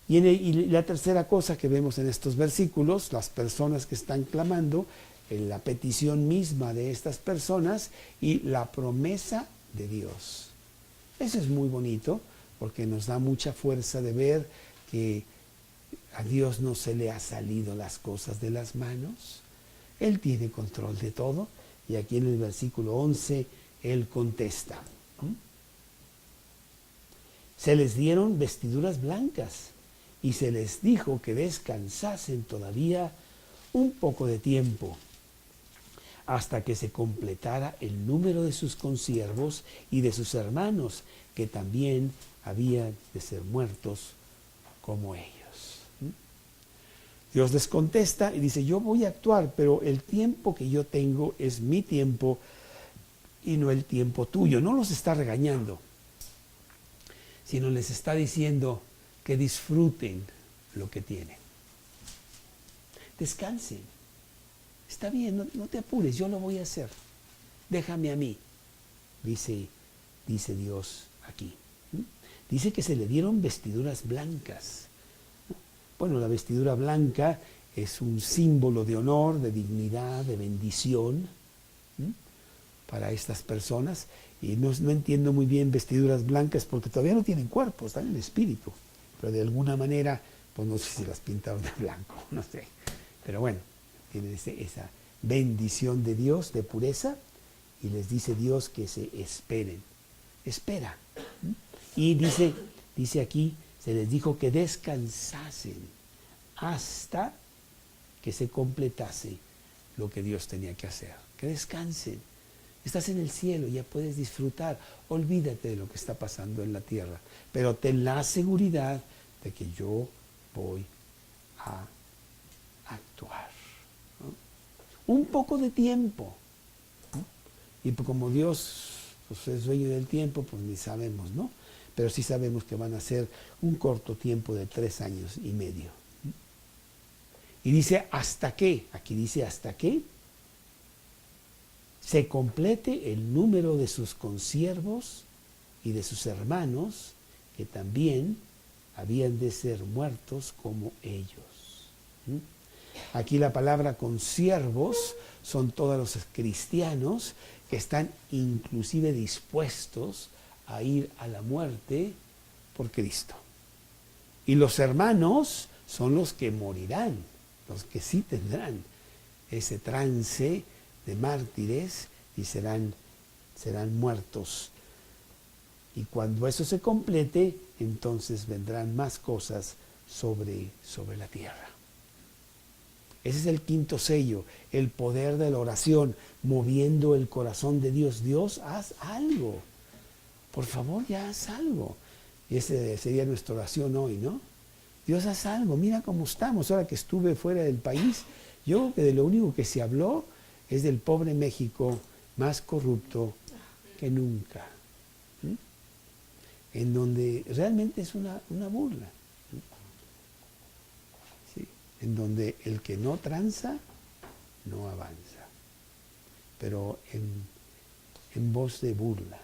Y la tercera cosa que vemos en estos versículos, las personas que están clamando, la petición misma de estas personas y la promesa de Dios. Eso es muy bonito porque nos da mucha fuerza de ver que a Dios no se le ha salido las cosas de las manos. Él tiene control de todo. Y aquí en el versículo 11, Él contesta. Se les dieron vestiduras blancas y se les dijo que descansasen todavía un poco de tiempo hasta que se completara el número de sus consiervos y de sus hermanos, que también habían de ser muertos como ellos. Dios les contesta y dice, yo voy a actuar, pero el tiempo que yo tengo es mi tiempo y no el tiempo tuyo. No los está regañando, sino les está diciendo que disfruten lo que tienen. Descansen. Está bien, no te apures, yo lo voy a hacer. Déjame a mí, dice Dios aquí. Dice que se le dieron vestiduras blancas. Bueno, la vestidura blanca es un símbolo de honor, de dignidad, de bendición para estas personas. Y no entiendo muy bien vestiduras blancas porque todavía no tienen cuerpo, están en el espíritu. Pero de alguna manera, pues no sé si las pintaron de blanco, no sé. Pero bueno, tienen esa bendición de Dios, de pureza, y les dice Dios que se esperen. Espera. Y dice aquí, se les dijo que descansasen hasta que se completase lo que Dios tenía que hacer. Que descansen. Estás en el cielo, ya puedes disfrutar. Olvídate de lo que está pasando en la tierra. Pero ten la seguridad de que yo voy a actuar. ¿No? Un poco de tiempo. ¿No? Y como Dios pues, es dueño del tiempo, pues ni sabemos, ¿no? Pero sí sabemos que van a ser un corto tiempo de 3 años y medio. Y dice, ¿hasta qué? Aquí dice, ¿hasta qué? Se complete el número de sus consiervos y de sus hermanos, que también habían de ser muertos como ellos. Aquí la palabra consiervos son todos los cristianos que están inclusive dispuestos a ir a la muerte por Cristo. Y los hermanos son los que morirán, los que sí tendrán ese trance de mártires y serán muertos. Y cuando eso se complete, entonces vendrán más cosas sobre la tierra. Ese es el quinto sello, el poder de la oración, moviendo el corazón de Dios. Dios, haz algo. Por favor, ya haz algo. Y esa sería nuestra oración hoy, ¿no? Dios, haz algo. Mira cómo estamos. Ahora que estuve fuera del país, yo creo que de lo único que se habló es del pobre México más corrupto que nunca. En donde realmente es una burla. ¿Sí? En donde el que no tranza, no avanza. Pero en voz de burla.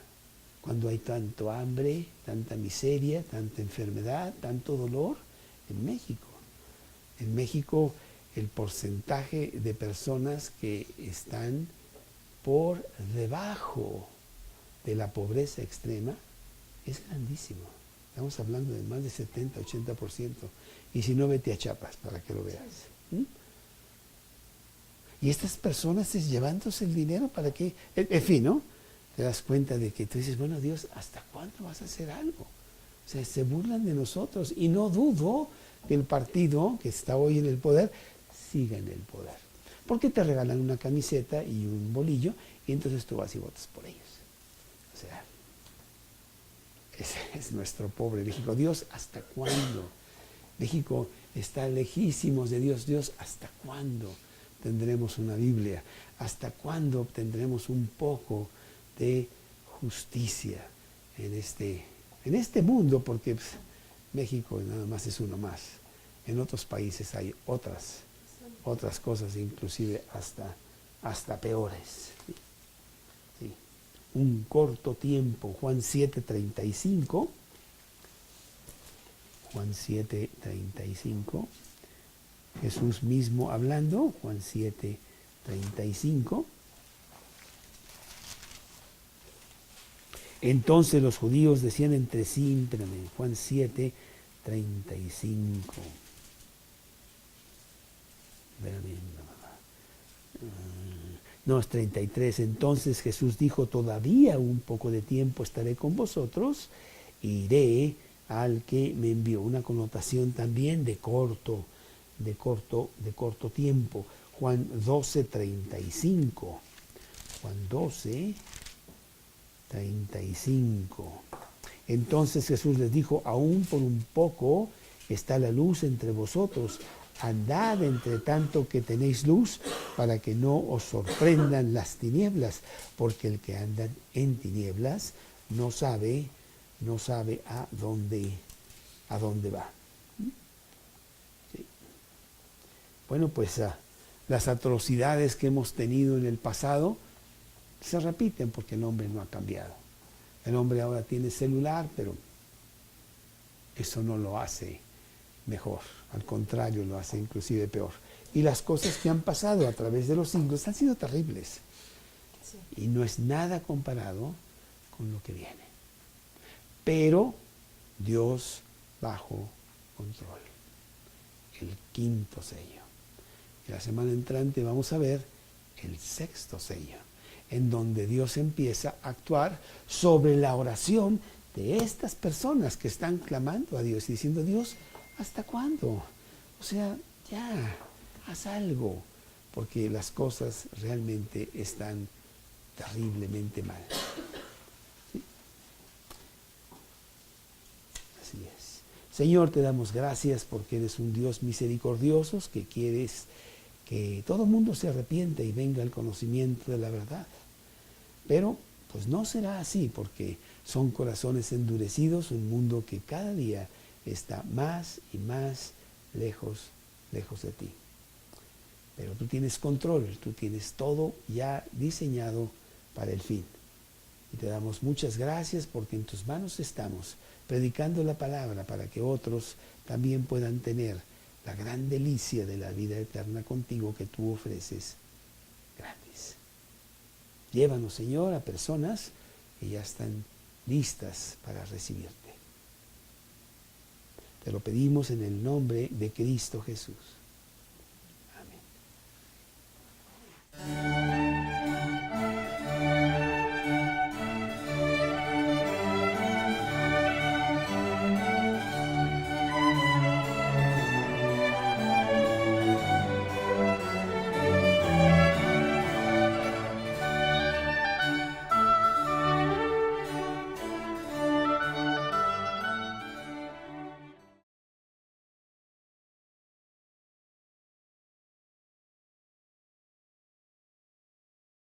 Cuando hay tanto hambre, tanta miseria, tanta enfermedad, tanto dolor, en México. En México el porcentaje de personas que están por debajo de la pobreza extrema es grandísimo. Estamos hablando de más de 70-80%. Y si no, vete a Chiapas para que lo veas. Y estas personas es llevándose el dinero para que, en fin, ¿no? Te das cuenta de que tú dices, bueno, Dios, ¿hasta cuándo vas a hacer algo? O sea, se burlan de nosotros y no dudo que el partido que está hoy en el poder siga en el poder. Porque te regalan una camiseta y un bolillo y entonces tú vas y votas por ellos. O sea, ese es nuestro pobre México. Dios, ¿hasta cuándo? México está lejísimos de Dios. Dios, ¿hasta cuándo tendremos una Biblia? ¿Hasta cuándo obtendremos un poco de justicia en este mundo? Porque pues, México nada más es uno más. En otros países hay otras cosas, inclusive hasta peores. ¿Sí? Sí. Un corto tiempo, Juan 7:35. Juan 7:35. Jesús mismo hablando, Juan 7:35. Entonces los judíos decían entre sí, Juan 7:35. No, es 33. Entonces Jesús dijo, todavía un poco de tiempo estaré con vosotros, iré al que me envió. Una connotación también de corto tiempo. Juan 12:35. Juan 12:35. Entonces Jesús les dijo, aún por un poco está la luz entre vosotros. Andad entre tanto que tenéis luz, para que no os sorprendan las tinieblas, porque el que anda en tinieblas no sabe a dónde va. Sí. Bueno, pues las atrocidades que hemos tenido en el pasado se repiten porque el hombre no ha cambiado. El hombre ahora tiene celular, pero eso no lo hace mejor, al contrario, lo hace inclusive peor. Y las cosas que han pasado a través de los siglos han sido terribles. Sí. Y no es nada comparado con lo que viene. Pero Dios bajo control. El quinto sello. Y la semana entrante vamos a ver el sexto sello, en donde Dios empieza a actuar sobre la oración de estas personas que están clamando a Dios y diciendo, Dios, ¿hasta cuándo? O sea, ya, haz algo, porque las cosas realmente están terriblemente mal. ¿Sí? Así es. Señor, te damos gracias porque eres un Dios misericordioso, que quieres que todo el mundo se arrepienta y venga al conocimiento de la verdad. Pero, pues no será así, porque son corazones endurecidos, un mundo que cada día está más y más lejos de ti. Pero tú tienes control, tú tienes todo ya diseñado para el fin. Y te damos muchas gracias porque en tus manos estamos predicando la palabra para que otros también puedan tener la gran delicia de la vida eterna contigo que tú ofreces gratis. Llévanos, Señor, a personas que ya están listas para recibirte. Te lo pedimos en el nombre de Cristo Jesús. Amén.